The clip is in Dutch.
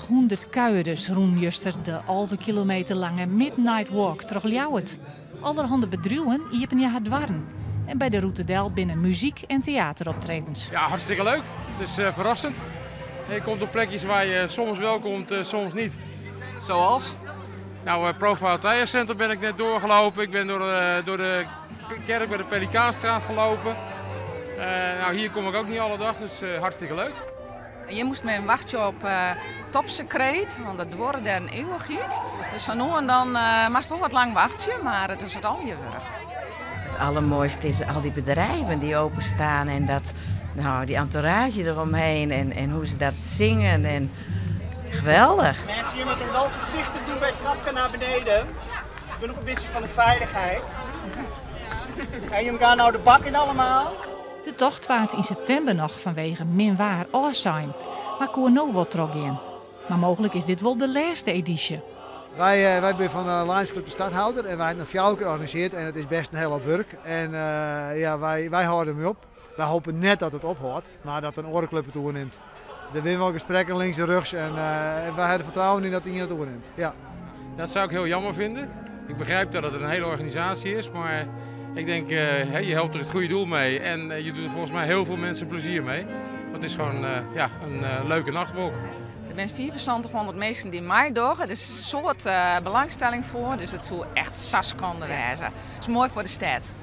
100 kuierders roen juster de 11 kilometer lange Midnight Walk terug Ljouwert. Allerhande bedrijven iepen je haar dwarren. En bij de Route Del binnen muziek- en theateroptredens. Ja, hartstikke leuk. Het is verrassend. Je komt op plekjes waar je soms wel komt, soms niet. Zoals? Nou, Profile Tire Center ben ik net doorgelopen. Ik ben door de kerk bij de Pelikaanstraat gelopen. Nou, hier kom ik ook niet alle dag, dus hartstikke leuk. Je moest met een wachtje op topsecreet, want dat worden daar een eeuwigheid. Dus van nu en dan mag het wel wat lang wachten, maar het is het al je werk. Het allermooiste is al die bedrijven die openstaan en dat, nou, die entourage eromheen en hoe ze dat zingen. En geweldig. Mensen, je moet het wel voorzichtig doen bij het trapje naar beneden. Ik ben ook een beetje van de veiligheid. En jullie gaan nou de bak in allemaal. De tocht waart in september nog vanwege minwaar oorzijn. Maar koer nou wat trok in. Maar mogelijk is dit wel de laatste editie. Wij zijn van de Lions Club de Stadhouder en wij hebben het nog 4 keer georganiseerd en het is best een heel hoop werk. En ja, wij houden hem op. Wij hopen net dat het ophoudt, maar dat een orenclub het toeneemt. Er zijn wel gesprekken links en rechts en wij hebben vertrouwen in dat hij het toeneemt. Ja. Dat zou ik heel jammer vinden. Ik begrijp dat het een hele organisatie is, maar ik denk je helpt er het goede doel mee en je doet er volgens mij heel veel mensen plezier mee. Want het is gewoon een leuke nachtwalk. Er zijn 7400 mensen die mij doen. Er is een soort belangstelling voor, dus het zou echt sas konden wezen. Het is mooi voor de stad.